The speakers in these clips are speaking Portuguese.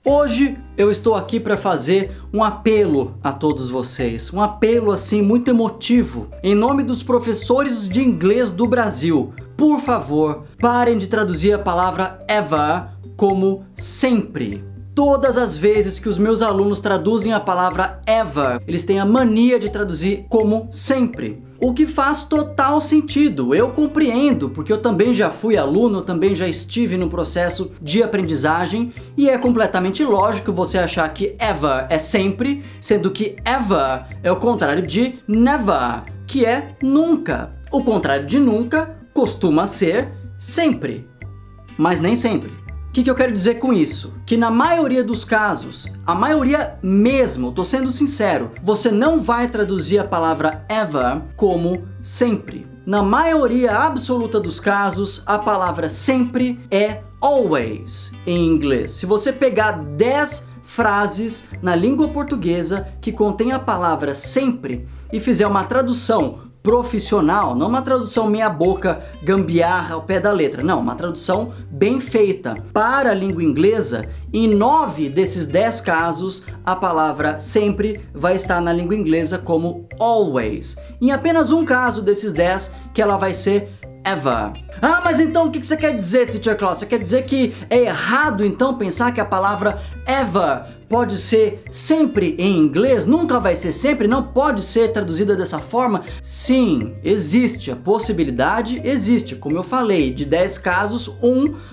Hoje eu estou aqui para fazer um apelo a todos vocês, um apelo assim muito emotivo, em nome dos professores de inglês do Brasil. Por favor, parem de traduzir a palavra ever como sempre. Todas as vezes que os meus alunos traduzem a palavra ever, eles têm a mania de traduzir como sempre. O que faz total sentido, eu compreendo, porque eu também já fui aluno, eu também já estive no processo de aprendizagem e é completamente lógico você achar que ever é sempre, sendo que ever é o contrário de never, que é nunca. O contrário de nunca costuma ser sempre, mas nem sempre. O que eu quero dizer com isso? Que na maioria dos casos, a maioria mesmo, tô sendo sincero, você não vai traduzir a palavra ever como sempre. Na maioria absoluta dos casos, a palavra sempre é always em inglês. Se você pegar 10 frases na língua portuguesa que contém a palavra sempre e fizer uma tradução profissional, não uma tradução meia boca, gambiarra ao pé da letra, não, uma tradução bem feita para a língua inglesa, em 9 desses 10 casos, a palavra sempre vai estar na língua inglesa como always. Em apenas um caso desses 10 que ela vai ser ever. Ah, mas então o que você quer dizer, Teacher Klaus? Você quer dizer que é errado então pensar que a palavra ever pode ser sempre em inglês? Nunca vai ser sempre? Não pode ser traduzida dessa forma? Sim, existe, a possibilidade existe. Como eu falei, de 10 casos,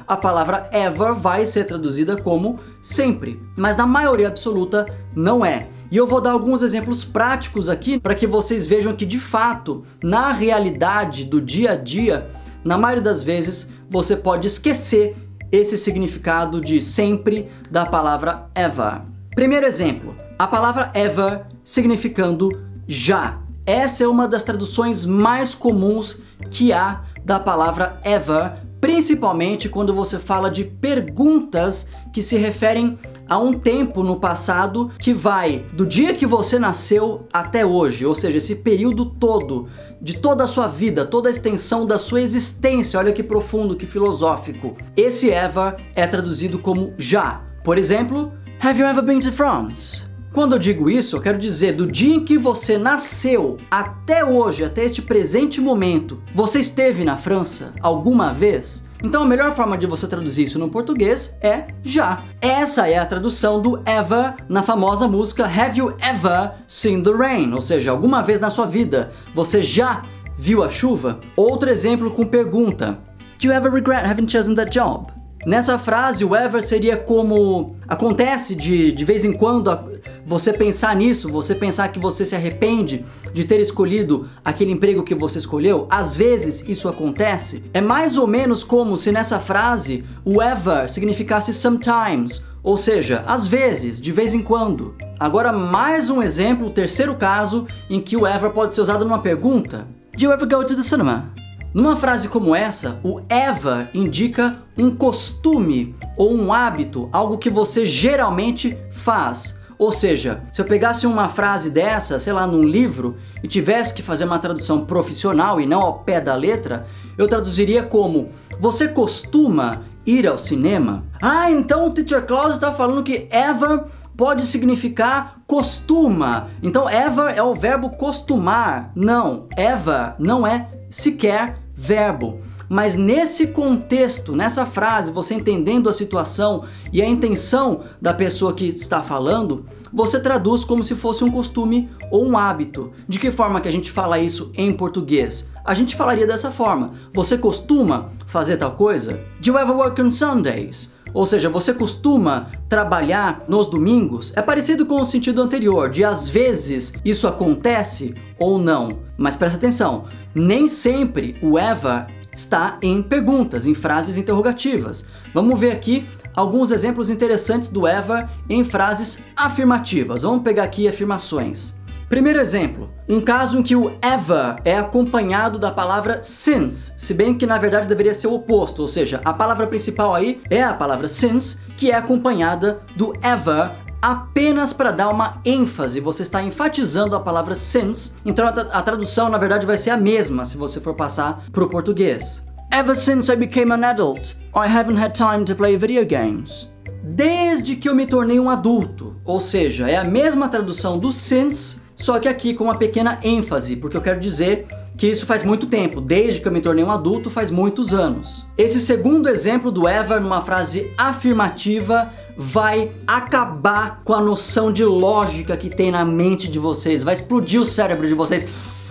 a palavra ever vai ser traduzida como sempre. Mas na maioria absoluta não é. E eu vou dar alguns exemplos práticos aqui para que vocês vejam que de fato, na realidade do dia a dia, na maioria das vezes, você pode esquecer esse significado de sempre da palavra ever. Primeiro exemplo, a palavra ever significando já. Essa é uma das traduções mais comuns que há da palavra ever, principalmente quando você fala de perguntas que se referem a um tempo no passado que vai do dia que você nasceu até hoje, ou seja, esse período todo, de toda a sua vida, toda a extensão da sua existência. Olha que profundo, que filosófico. Esse ever é traduzido como já. Por exemplo, have you ever been to France? Quando eu digo isso, eu quero dizer do dia em que você nasceu até hoje, até este presente momento, você esteve na França alguma vez? Então a melhor forma de você traduzir isso no português é já. Essa é a tradução do ever na famosa música Have You Ever Seen the Rain? Ou seja, alguma vez na sua vida você já viu a chuva? Outro exemplo com pergunta. Do you ever regret having chosen that job? Nessa frase, o ever seria como acontece de vez em quando você pensar nisso, você pensar que você se arrepende de ter escolhido aquele emprego que você escolheu. Às vezes isso acontece. É mais ou menos como se nessa frase o ever significasse sometimes, ou seja, às vezes, de vez em quando. Agora mais um exemplo, o terceiro caso em que o ever pode ser usado numa pergunta. Do you ever go to the cinema? Numa frase como essa, o ever indica um costume ou um hábito, algo que você geralmente faz. Ou seja, se eu pegasse uma frase dessa, sei lá, num livro, e tivesse que fazer uma tradução profissional e não ao pé da letra, eu traduziria como: você costuma ir ao cinema? Ah, então o Teacher Klaus está falando que ever pode significar costuma. Então ever é o verbo costumar. Não, ever não é sequer verbo. Mas nesse contexto, nessa frase, você entendendo a situação e a intenção da pessoa que está falando, você traduz como se fosse um costume ou um hábito. De que forma que a gente fala isso em português? A gente falaria dessa forma: você costuma fazer tal coisa? Do you ever work on Sundays? Ou seja, você costuma trabalhar nos domingos? É parecido com o sentido anterior, de às vezes isso acontece ou não. Mas presta atenção, nem sempre o ever está em perguntas, em frases interrogativas. Vamos ver aqui alguns exemplos interessantes do ever em frases afirmativas. Vamos pegar aqui afirmações. Primeiro exemplo, um caso em que o ever é acompanhado da palavra since, se bem que na verdade deveria ser o oposto, ou seja, a palavra principal aí é a palavra since, que é acompanhada do ever apenas para dar uma ênfase. Você está enfatizando a palavra since, então a tradução na verdade vai ser a mesma se você for passar para o português. Ever since I became an adult, I haven't had time to play video games. desde que eu me tornei um adulto. Ou seja, é a mesma tradução do since, só que aqui com uma pequena ênfase, porque eu quero dizer que isso faz muito tempo, desde que eu me tornei um adulto faz muitos anos. Esse segundo exemplo do ever numa frase afirmativa vai acabar com a noção de lógica que tem na mente de vocês, vai explodir o cérebro de vocês.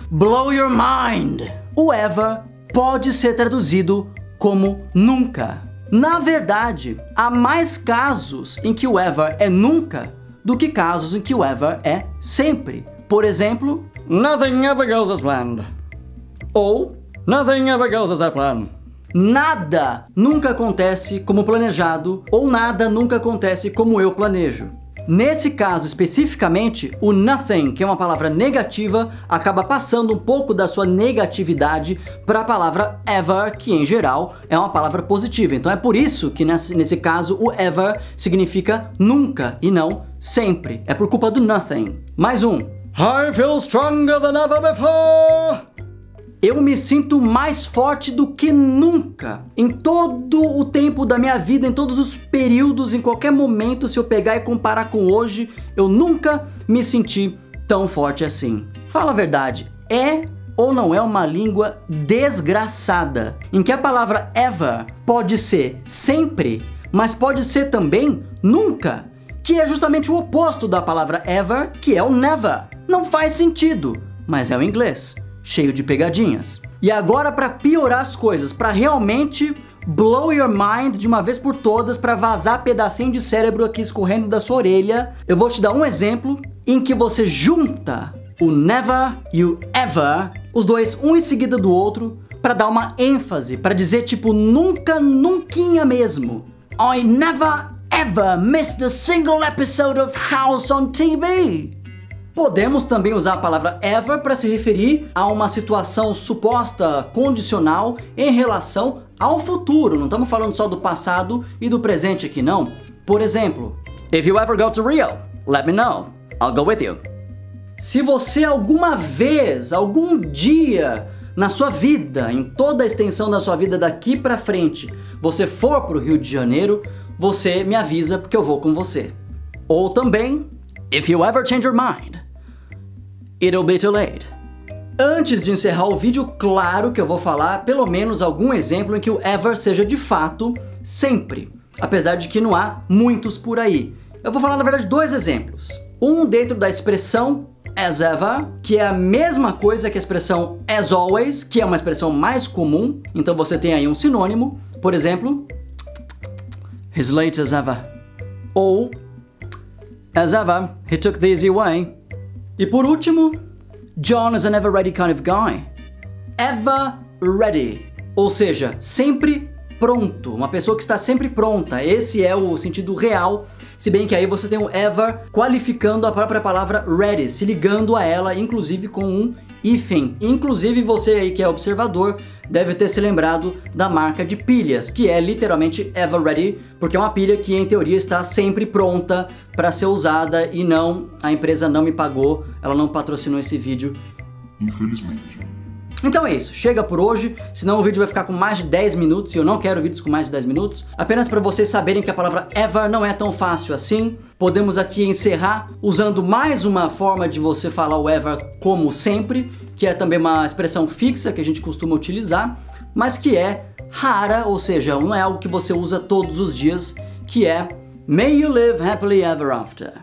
Blow your mind! O ever pode ser traduzido como nunca. Na verdade, há mais casos em que o ever é nunca do que casos em que o ever é sempre. Por exemplo, nothing ever goes as planned. Ou nothing ever goes as I plan. Nada nunca acontece como planejado, ou nada nunca acontece como eu planejo. Nesse caso especificamente, o nothing, que é uma palavra negativa, acaba passando um pouco da sua negatividade para a palavra ever, que em geral é uma palavra positiva. Então é por isso que nesse caso o ever significa nunca e não sempre. É por culpa do nothing. Mais um. I feel stronger than ever before. Eu me sinto mais forte do que nunca. Em todo o tempo da minha vida, em todos os períodos, em qualquer momento, se eu pegar e comparar com hoje, eu nunca me senti tão forte assim. Fala a verdade, é ou não é uma língua desgraçada, em que a palavra ever pode ser sempre, mas pode ser também nunca, que é justamente o oposto da palavra ever, que é o never. Não faz sentido, mas é o inglês. Cheio de pegadinhas. E agora, para piorar as coisas, para realmente blow your mind de uma vez por todas, para vazar pedacinho de cérebro aqui escorrendo da sua orelha, eu vou te dar um exemplo em que você junta o never e o ever, os dois um em seguida do outro, para dar uma ênfase, para dizer tipo nunca, nunquinha mesmo. I never ever missed a single episode of House on TV. Podemos também usar a palavra ever para se referir a uma situação suposta condicional em relação ao futuro. Não estamos falando só do passado e do presente aqui, não. Por exemplo, if you ever go to Rio, let me know. I'll go with you. Se você alguma vez, algum dia na sua vida, em toda a extensão da sua vida daqui para frente, você for para o Rio de Janeiro, você me avisa porque eu vou com você. Ou também, if you ever change your mind, it'll be too late. Antes de encerrar o vídeo, claro que eu vou falar pelo menos algum exemplo em que o ever seja de fato sempre, apesar de que não há muitos por aí. Eu vou falar na verdade dois exemplos. Um dentro da expressão as ever, que é a mesma coisa que a expressão as always, que é uma expressão mais comum, então você tem aí um sinônimo. Por exemplo, he's late as ever. Ou as ever, he took the easy way. E por último, John is an ever ready kind of guy. Ever ready, ou seja, sempre pronto, uma pessoa que está sempre pronta. Esse é o sentido real, se bem que aí você tem o ever qualificando a própria palavra ready, se ligando a ela, inclusive com um hífen. Inclusive você aí que é observador deve ter se lembrado da marca de pilhas, que é literalmente ever ready, porque é uma pilha que em teoria está sempre pronta para ser usada e não, a empresa não me pagou, ela não patrocinou esse vídeo. Infelizmente. Então é isso, chega por hoje, senão o vídeo vai ficar com mais de 10 minutos e eu não quero vídeos com mais de 10 minutos. Apenas para vocês saberem que a palavra ever não é tão fácil assim. Podemos aqui encerrar usando mais uma forma de você falar o ever como sempre, que é também uma expressão fixa que a gente costuma utilizar, mas que é rara, ou seja, não é algo que você usa todos os dias, que é May you live happily ever after.